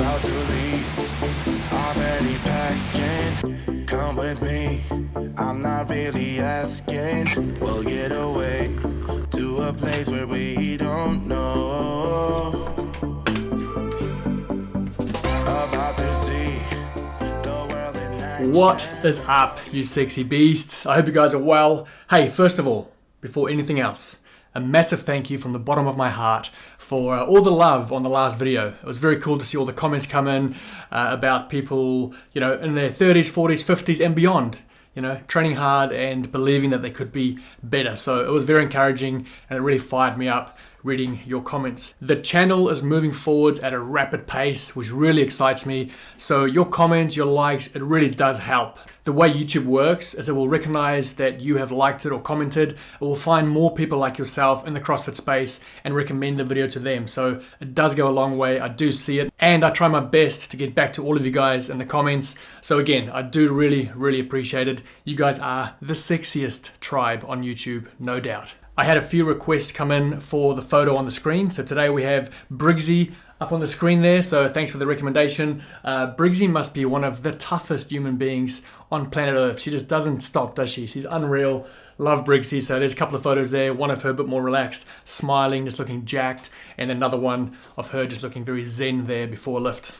about to leave, already packing. Come with me, I'm not really asking. We'll get away to a place where we don't know. About to see the world in action. What is up, you sexy beasts? I hope you guys are well. Hey, first of all, before anything else, a massive thank you from the bottom of my heart for all the love on the last video. It was very cool to see all the comments come in about people, in their 30s, 40s, 50s and beyond, training hard and believing that they could be better. So it was very encouraging and it really fired me up reading your comments. The channel is moving forwards at a rapid pace, which really excites me. So your comments, your likes, it really does help. The way YouTube works is it will recognize that you have liked it or commented. It will find more people like yourself in the CrossFit space and recommend the video to them. So it does go a long way. I do see it. And I try my best to get back to all of you guys in the comments. So again, I do really, really appreciate it. You guys are the sexiest tribe on YouTube, no doubt. I had a few requests come in for the photo on the screen. So today we have Briggsy up on the screen there. So thanks for the recommendation. Briggsy must be one of the toughest human beings on planet Earth. She just doesn't stop, does she? She's unreal. Love Briggsy. So there's a couple of photos there. One of her a bit more relaxed, smiling, just looking jacked. And another one of her just looking very zen there before a lift.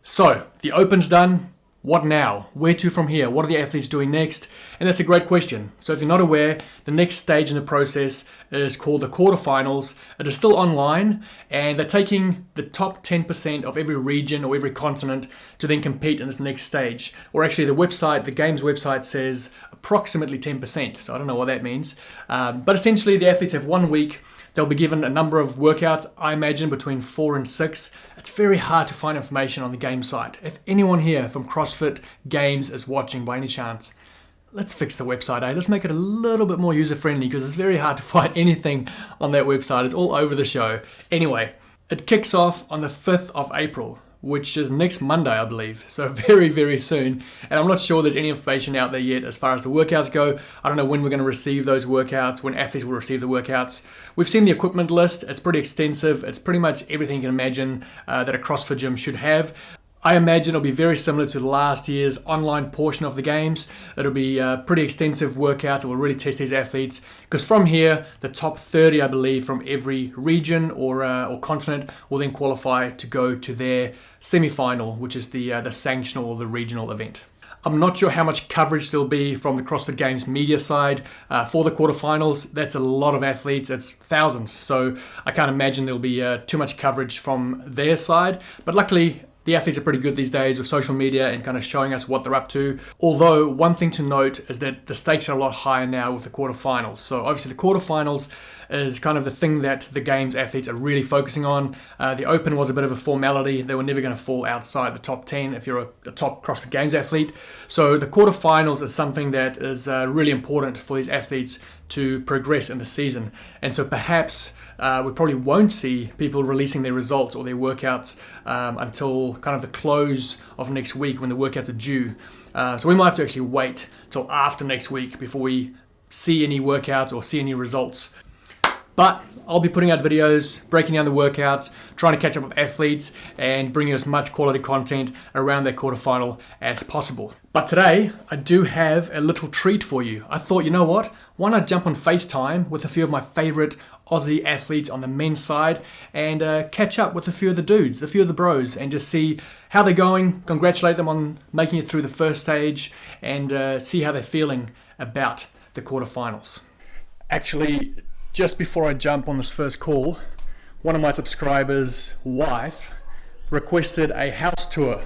So the Open's done. What now? Where to from here? What are the athletes doing next? And that's a great question. So if you're not aware, the next stage in the process is called the quarterfinals. It is still online and they're taking the top 10% of every region or every continent to then compete in this next stage. Or actually the website, the games website says approximately 10%. So I don't know what that means. But essentially the athletes have 1 week. They'll be given a number of workouts, I imagine between 4 and 6. It's very hard to find information on the game site. If anyone here from CrossFit Games is watching by any chance, let's fix the website, eh? Let's make it a little bit more user-friendly because it's very hard to find anything on that website. It's all over the show. Anyway, it kicks off on the 5th of April, which is next Monday, I believe. So very, very soon. And I'm not sure there's any information out there yet as far as the workouts go. I don't know when we're going to receive those workouts, when athletes will receive the workouts. We've seen the equipment list. It's pretty extensive. It's pretty much everything you can imagine that a CrossFit gym should have. I imagine it'll be very similar to last year's online portion of the games. It'll be pretty extensive workouts that will really test these athletes. Because from here, the top 30, I believe, from every region or continent will then qualify to go to their semi-final, which is the sanctional or the regional event. I'm not sure how much coverage there'll be from the CrossFit Games media side for the quarterfinals. That's a lot of athletes. It's thousands. So I can't imagine there'll be too much coverage from their side. But luckily, the athletes are pretty good these days with social media and kind of showing us what they're up to. Although one thing to note is that the stakes are a lot higher now with the quarterfinals. So obviously the quarterfinals is kind of the thing that the games athletes are really focusing on. The Open was a bit of a formality. They were never going to fall outside the top 10 if you're a top CrossFit Games athlete. So the quarterfinals is something that is really important for these athletes to progress in the season. And so perhaps we probably won't see people releasing their results or their workouts until kind of the close of next week when the workouts are due. So we might have to actually wait till after next week before we see any workouts or see any results. But I'll be putting out videos, breaking down the workouts, trying to catch up with athletes and bringing as much quality content around their quarterfinal as possible. But today, I do have a little treat for you. I thought, you know what? Why not jump on FaceTime with a few of my favorite Aussie athletes on the men's side and catch up with a few of the dudes, a few of the bros, and just see how they're going, congratulate them on making it through the first stage, and see how they're feeling about the quarterfinals. Actually, just before I jump on this first call, one of my subscribers' wife requested a house tour,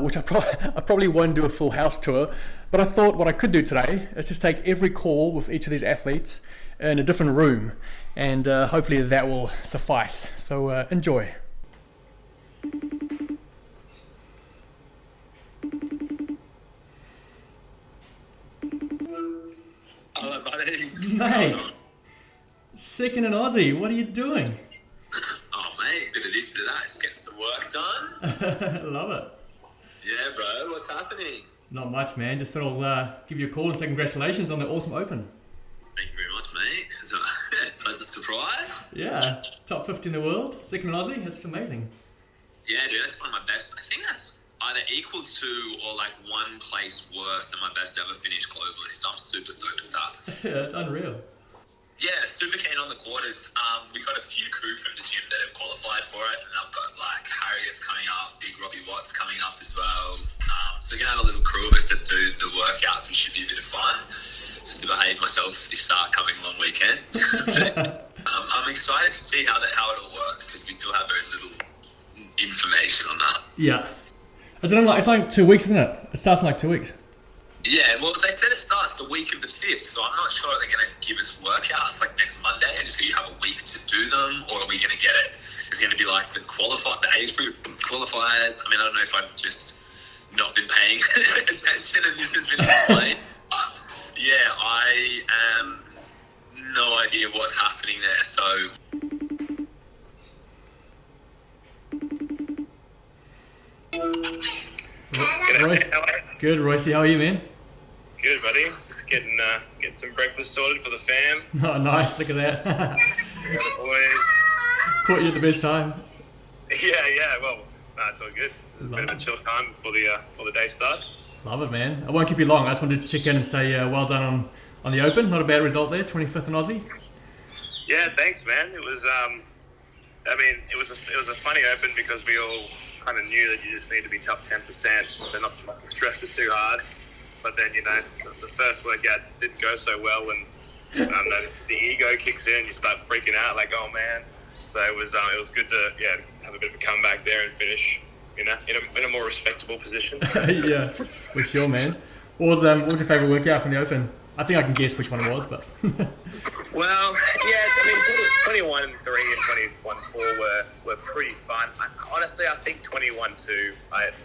which I probably won't do a full house tour, but I thought what I could do today is just take every call with each of these athletes in a different room, and hopefully that will suffice. So enjoy. Hello, buddy. Mate, second in Aussie, what are you doing? Oh, mate, bit of this, bit of that. Just getting some work done. Love it. Yeah, bro. What's happening? Not much, man. Just thought I'll give you a call and say congratulations on the awesome Open. Thank you very much, mate. It's a pleasant surprise. Yeah, top 50 in the world, second in Aussie. That's amazing. Yeah, dude, that's one of my best. I think that's either equal to or like one place worse than my best ever finish globally. So I'm super stoked with that. Yeah, that's unreal. Yeah, super keen on the quarters. We got a few crew from the gym that have qualified for it, and I've got like Harriet's coming up, Big Robbie Watts coming up as well. So we're gonna have a little crew of us that do the workouts, which should be a bit of fun. Just to behave myself this coming long weekend. I'm excited to see how it all works because we still have very little information on that. Yeah. I don't know, it's like 2 weeks, isn't it? It starts in like 2 weeks. Yeah, well, they said it starts the week of the 5th, so I'm not sure they're going to give us workouts like next Monday and just you have a week to do them, or are we going to get it? It's going to be like the age group qualifiers. I mean, I don't know if I've just not been paying attention and this has been explained. But yeah, I no idea what's happening there, so... Royce, good. Royce, how are you, man? Good, buddy. Just getting some breakfast sorted for the fam. Oh, nice. Look at that. We got the boys. Caught you at the best time. Yeah. Well, it's all good. It's a bit of a chill time before the day starts. Love it, man. I won't keep you long. I just wanted to check in and say well done on the Open. Not a bad result there. 25th in Aussie. Yeah, thanks, man. It was it was a funny Open because we all kind of knew that you just need to be top 10%, so not to stress it too hard. But then, the first workout didn't go so well when the ego kicks in, you start freaking out like, oh man. So it was good to have a bit of a comeback there and finish in a more respectable position. Yeah, for sure, man. What was your favourite workout from the Open? I think I can guess which one it was, but... Well, yeah, I mean, 21-3 and 21-4 were pretty fun. Honestly, I think 21-2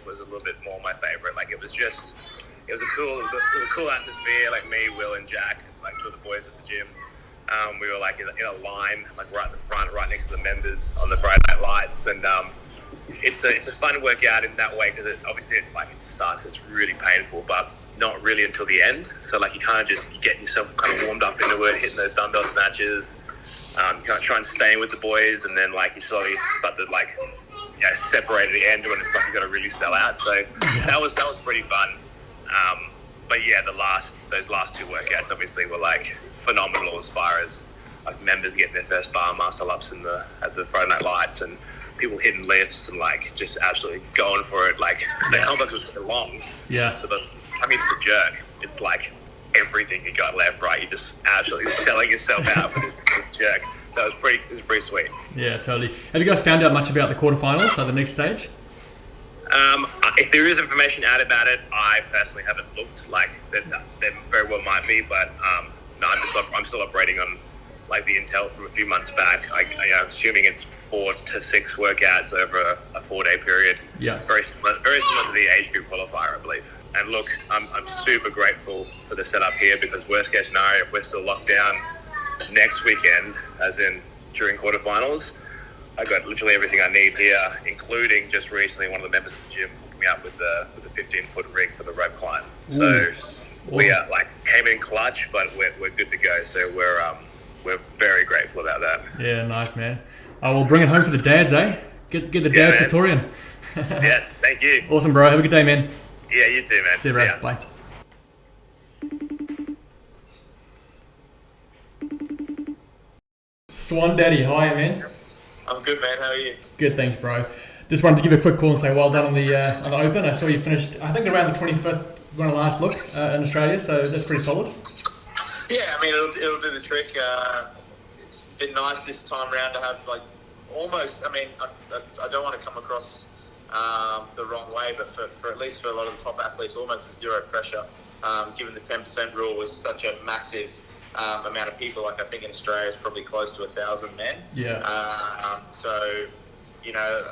was a little bit more my favourite. Like, it was a cool atmosphere. Like me, Will, and Jack, like two of the boys at the gym. We were like in a line, like right in the front, right next to the members on the Friday Night Lights, and it's a fun workout in that way because it sucks. It's really painful, but not really until the end. So like you kind of just get yourself kind of warmed up into it, hitting those dumbbell snatches, kind of try and stay in with the boys, and then like you slowly start to like separate at the end when it's like you got to really sell out. So that was pretty fun. But yeah, those last two workouts obviously were like phenomenal as far as like members getting their first bar muscle ups at the Friday Night Lights and people hitting lifts and like just absolutely going for it. Like because that complex was so long. Yeah. So the jerk, it's like everything you got left, right? You're just absolutely selling yourself out for this jerk. So it was pretty sweet. Yeah, totally. Have you guys found out much about the quarterfinals, so the next stage? If there is information out about it, I personally haven't looked. Like there very well might be, but no, I'm still operating on like the intel from a few months back. I'm assuming it's 4 to 6 workouts over a 4-day period. Yeah. Very similar to the age group qualifier, I believe. And look, I'm super grateful for the setup here because worst case scenario, if we're still locked down next weekend, as in during quarterfinals, I got literally everything I need here, including just recently one of the members of the gym hooked me up with the 15-foot rig for the rope climb. So we are like came in clutch, but we're good to go. So we're very grateful about that. Yeah, nice, man. We'll bring it home for the dads, eh? Get the dad tutorial. Yes, thank you. Awesome, bro. Have a good day, man. Yeah, you too, man. See you, bro. Bye. Swan Daddy, how are you, man? I'm good, man. How are you? Good, thanks, bro. Just wanted to give you a quick call and say well done on the Open. I saw you finished, I think, around the 25th when I last looked in Australia, so that's pretty solid. Yeah, I mean, it'll do the trick. It's been nice this time around to have, like, almost, I mean, I don't want to come across the wrong way, but for at least for a lot of the top athletes, almost with zero pressure, given the 10% rule was such a massive amount of people. Like I think in Australia it's probably close to 1,000 men. Yeah. So,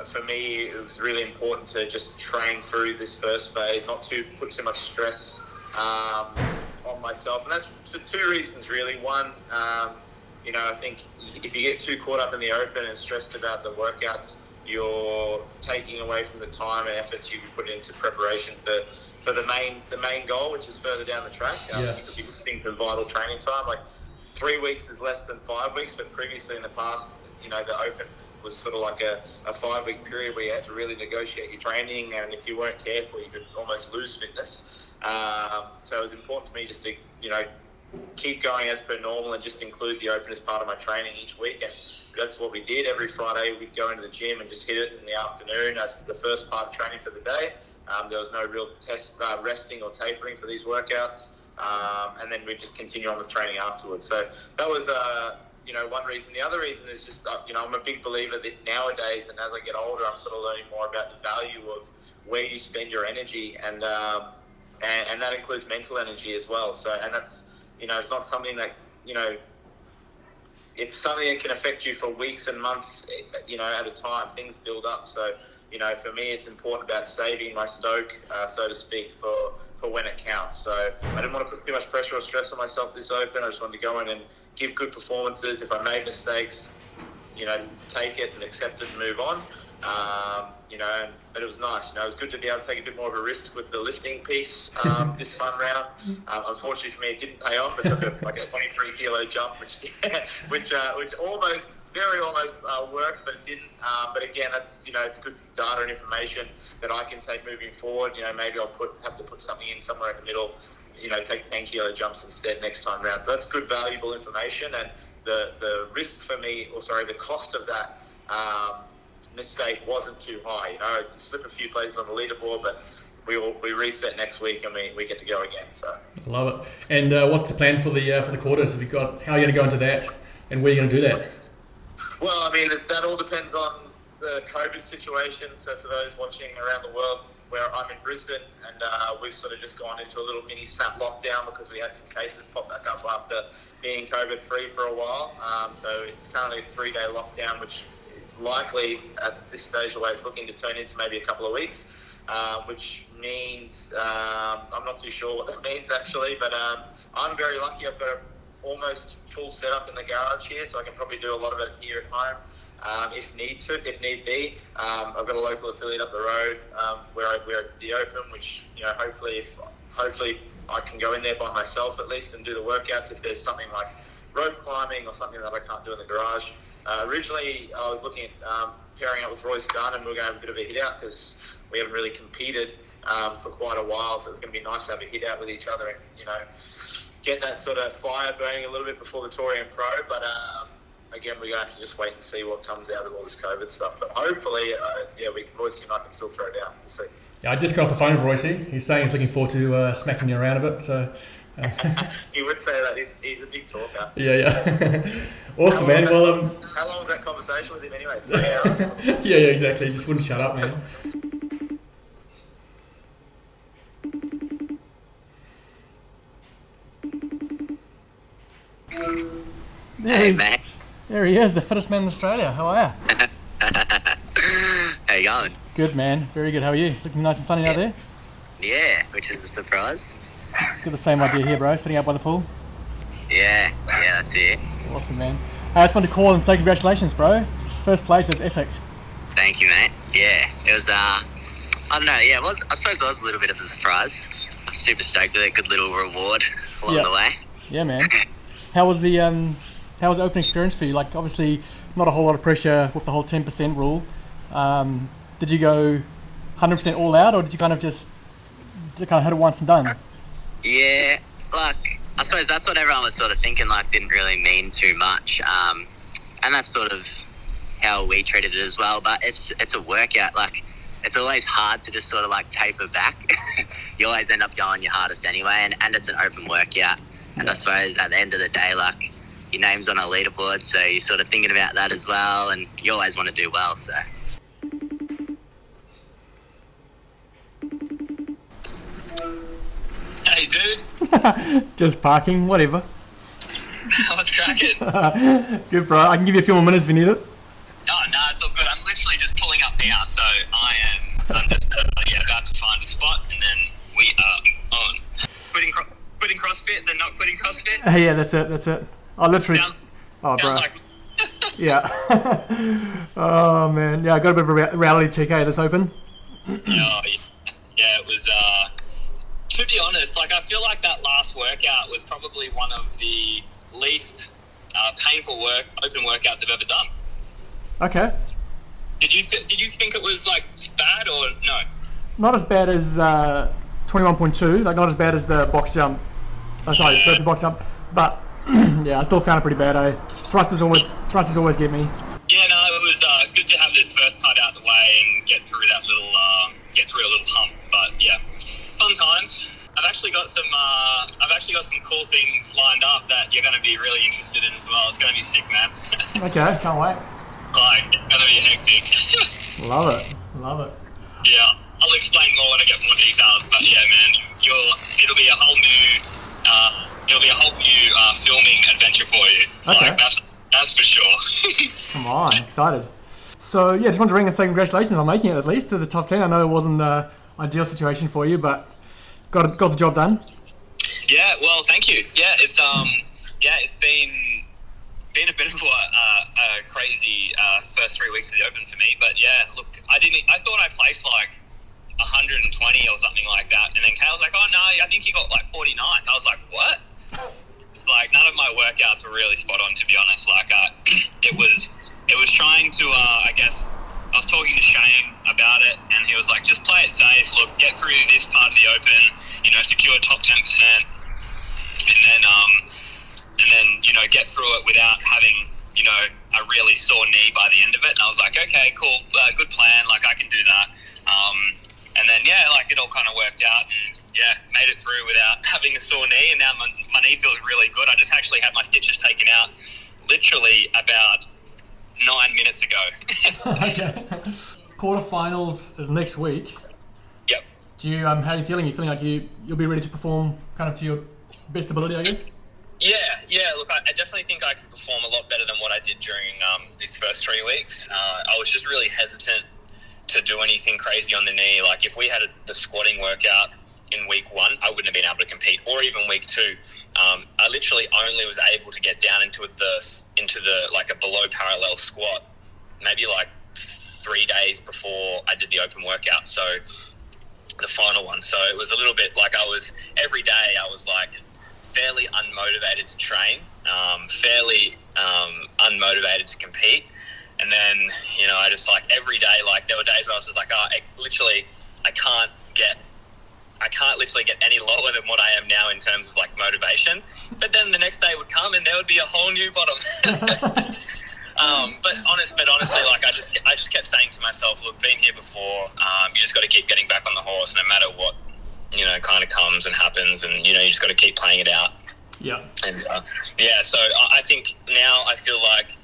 for me it was really important to just train through this first phase, not to put too much stress on myself, and that's for 2 reasons really. One, I think if you get too caught up in the Open and stressed about the workouts, you're taking away from the time and efforts you put into preparation for the main goal, which is further down the track. You could be putting for vital training time. Like 3 weeks is less than 5 weeks, but previously in the past, the Open was sort of like a 5-week period where you had to really negotiate your training, and if you weren't careful, you could almost lose fitness. So it was important for me just to, keep going as per normal and just include the open as part of my training each week. And that's what we did. Every Friday we'd go into the gym and just hit it in the afternoon as the first part of training for the day. There was no real resting or tapering for these workouts. And then we'd just continue on with training afterwards. So that was, one reason. The other reason is just, I'm a big believer that nowadays, and as I get older, I'm sort of learning more about the value of where you spend your energy, and that includes mental energy as well. So, and that's, it's not something that, it's something that can affect you for weeks and months, at a time. Things build up. So, for me, it's important about saving my stoke, so to speak, for when it counts. So I didn't want to put too much pressure or stress on myself this open. I just wanted to go in and give good performances. If I made mistakes, take it and accept it and move on. But it was nice. It was good to be able to take a bit more of a risk with the lifting piece this time round. Unfortunately for me, it didn't pay off. It took a 23 kilo jump, which almost worked, but it didn't. But again, that's it's good data and information that I can take moving forward. Maybe I'll have to put something in somewhere in the middle. Take 10 kilo jumps instead next time round. So that's good, valuable information. And the risk for me, the cost of that mistake wasn't too high. I slip a few places on the leaderboard, but we reset next week and we get to go again. So I love it. And what's the plan for the quarters? Have you got, how are you going to go into that, and where are you going to do that? Well, that all depends on the COVID situation. So for those watching around the world, where I'm in Brisbane, and we've sort of just gone into a little mini snap lockdown because we had some cases pop back up after being COVID free for a while. So it's currently a 3-day lockdown, which is likely at this stage the way it's looking to turn into maybe a couple of weeks, which means I'm not too sure what that means actually, but I'm very lucky. I've got a almost full setup in the garage here, so I can probably do a lot of it here at home. If need be. I've got a local affiliate up the road where we're at the Open, which hopefully I can go in there by myself at least and do the workouts if there's something like rope climbing or something that I can't do in the garage. Originally, I was looking at pairing up with Royce Dunne, and we were going to have a bit of a hit out because we haven't really competed for quite a while, so it's going to be nice to have a hit out with each other and get that sort of fire burning a little bit before the Tour and Pro. But again, we're going to have to just wait and see what comes out of all this COVID stuff. But hopefully, Royce and I can still throw down. We'll see. Yeah, I just got off the phone with Royce. He's saying he's looking forward to smacking you around a bit. So he would say that. He's a big talker. Yeah. Awesome, man. Well, how long was that conversation with him anyway? 3 hours? yeah, exactly. He just wouldn't shut up, man. Hey, mate. There he is, the fittest man in Australia. How are you? How you going? Good, man. Very good. How are you? Looking nice and sunny out there? Yeah, which is a surprise. Got the same idea here, bro. Sitting out by the pool. Yeah, that's it. Awesome, man. I just wanted to call and say congratulations, bro. First place, that's epic. Thank you, mate. Yeah, it was, I don't know, yeah, I suppose it was a little bit of a surprise. I was super stoked with it. Good little reward along the way. Yeah, man. How was the open experience for you? Like, obviously, not a whole lot of pressure with the whole 10% rule. Did you go 100% all out, or did you kind of hit it once and done? Yeah, like, I suppose that's what everyone was sort of thinking, like, didn't really mean too much. And that's sort of how we treated it as well. But it's a workout. Like, it's always hard to just sort of, like, taper back. You always end up going your hardest anyway, and it's an open workout. And I suppose at the end of the day, like, your name's on a leaderboard, so you're sort of thinking about that as well, and you always want to do well, so. Hey, dude. Just parking, whatever. What's cracking? Good, bro. I can give you a few more minutes if you need it. Oh, no, it's all good. I'm literally just pulling up now, so I'm just about to find a spot, and then we are on. Quitting CrossFit, then not quitting CrossFit? Yeah, that's it. I literally... bro. Like... Yeah. Oh, man. Yeah, I got a bit of a reality check, this open. Yeah, it was... to be honest, like, I feel like that last workout was probably one of the least painful open workouts I've ever done. Okay. Did you think it was like bad or no? Not as bad as 21.2, like not as bad as the box jump. Oh, sorry, the box jump. But yeah, I still found it pretty bad. Thrusters always get me. Yeah, no, it was good to have this first part out of the way and get through a little hump. But yeah, fun times. I've actually got some cool things lined up that you're going to be really interested in as well. It's going to be sick, man. Okay, can't wait. Like, it's going to be hectic. Love it. Yeah, I'll explain more when I get more details. But yeah, man, it'll be a whole new filming adventure for you. Okay. Like, that's for sure. Come on, excited. So yeah, just wanted to ring and say congratulations on making it at least to the top 10. I know it wasn't the ideal situation for you, but got the job done. Yeah, well, thank you. Yeah, it's been a bit of a crazy first 3 weeks of the Open for me. But yeah, look, I thought I placed like 120 or something like that, and then Kale was like, "Oh no, I think you got like 49th." I was like, "What?" Like, none of my workouts were really spot on, to be honest. Like, it was trying to, I guess, I was talking to Shane about it, and he was like, just play it safe. Look, get through this part of the Open, secure top 10%, and then, get through it without having, a really sore knee by the end of it. And I was like, okay, cool, good plan. Like, I can do that. And then, yeah, like, it all kind of worked out, and yeah, made it through without having a sore knee, and now my knee feels really good. I just actually had my stitches taken out literally about 9 minutes ago. Okay. Quarterfinals is next week. Yep. How are you feeling? You feeling like you'll be ready to perform kind of to your best ability, I guess? Yeah. Look, I definitely think I can perform a lot better than what I did during these first 3 weeks. I was just really hesitant to do anything crazy on the knee. Like, if we had the squatting workout in week 1, I wouldn't have been able to compete, or even week 2. I literally only was able to get down into the like a below parallel squat maybe like 3 days before I did the Open workout, so the final one. So it was a little bit like every day I was like fairly unmotivated to train, fairly unmotivated to compete. And then, I just like every day, like there were days where I was just like, I can't literally get any lower than what I am now in terms of like motivation. But then the next day would come and there would be a whole new bottom. But honestly, like I just kept saying to myself, look, been here before. You just got to keep getting back on the horse, no matter what kind of comes and happens, and you just got to keep playing it out. Yeah. And so I think now I feel like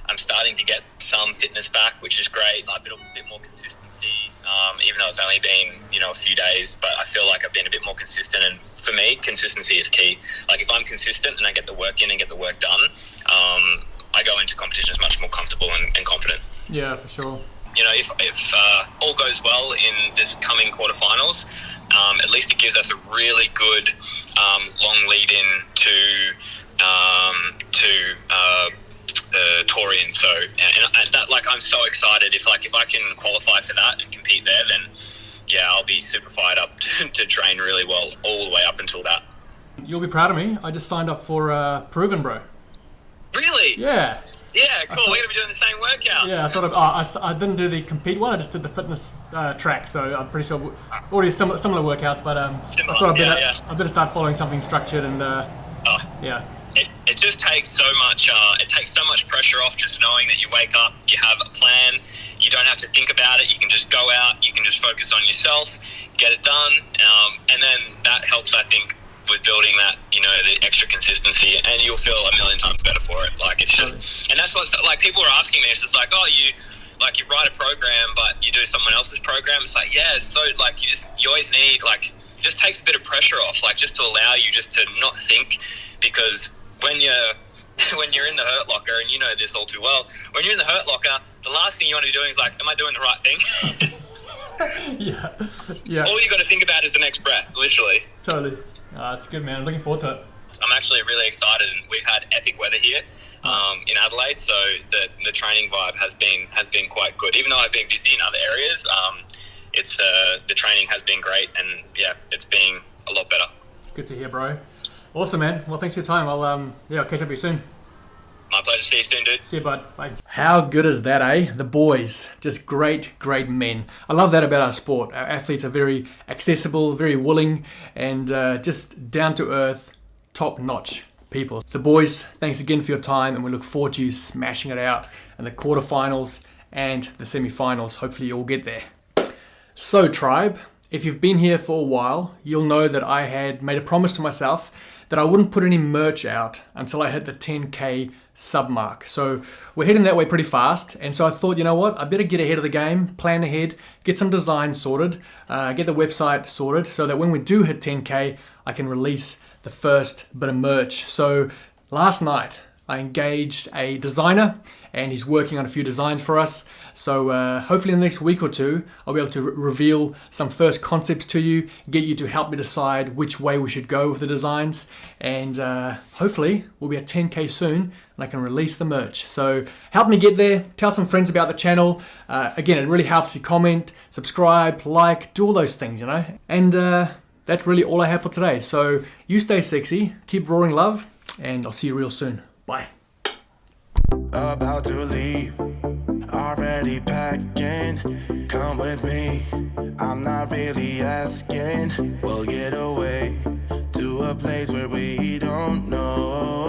I'm starting to get some fitness back, which is great. A bit more consistency, even though it's only been a few days. But I feel like I've been a bit more consistent, and for me, consistency is key. Like, if I'm consistent and I get the work in and get the work done, I go into competitions much more comfortable and confident. Yeah, for sure. If all goes well in this coming quarterfinals, at least it gives us a really good long lead in to Torian. So, and that, like, I'm so excited. If I can qualify for that and compete there, then yeah, I'll be super fired up to train really well all the way up until that. You'll be proud of me. I just signed up for Proven, bro. Really? Yeah. Yeah, cool. We're gonna be doing the same workout. Yeah, I thought I didn't do the compete one. I just did the fitness track. So I'm pretty sure already similar workouts. But I thought I better start following something structured and yeah. It just takes so much. It takes so much pressure off just knowing that you wake up, you have a plan, you don't have to think about it. You can just go out, you can just focus on yourself, get it done, and then that helps, I think, with building that, the extra consistency, and you'll feel a million times better for it. Like, it's just, and that's what, like, people are asking me. It's just like, oh, you write a program, but you do someone else's program. It's like, yeah, so like you always need, like, just takes a bit of pressure off, like, just to allow you just to not think, because when you're in the hurt locker, and you know this all too well, when you're in the hurt locker, the last thing you want to be doing is like, am I doing the right thing? Yeah. All you got to think about is the next breath, literally. Totally. It's good, man. I'm looking forward to it. I'm actually really excited, and we've had epic weather here in Adelaide, so the training vibe has been quite good. Even though I've been busy in other areas, it's the training has been great, and yeah, it's been a lot better. Good to hear, bro. Awesome, man. Well, thanks for your time. I'll catch up with you soon. My pleasure. See you soon, dude. See you, bud. Bye. How good is that, eh? The boys, just great men. I love that about our sport. Our athletes are very accessible, very willing, and just down to earth, top notch people. So boys, thanks again for your time, and we look forward to you smashing it out in the quarterfinals and the semi-finals. Hopefully you'll get there. So tribe, if you've been here for a while, you'll know that I had made a promise to myself that I wouldn't put any merch out until I hit the 10K sub mark. So we're heading that way pretty fast, and so I thought, you know what, I better get ahead of the game, plan ahead, get some designs sorted, get the website sorted, so that when we do hit 10K, I can release the first bit of merch. So last night I engaged a designer, and he's working on a few designs for us. So hopefully in the next week or two, I'll be able to reveal some first concepts to you, get you to help me decide which way we should go with the designs, and hopefully we'll be at 10K soon, and I can release the merch. So help me get there, tell some friends about the channel. Again, it really helps if you comment, subscribe, like, do all those things, you know. And that's really all I have for today. So you stay sexy, keep roaring love, and I'll see you real soon. Bye. About to leave, already packing. Come with me, I'm not really asking. We'll get away to a place where we don't know.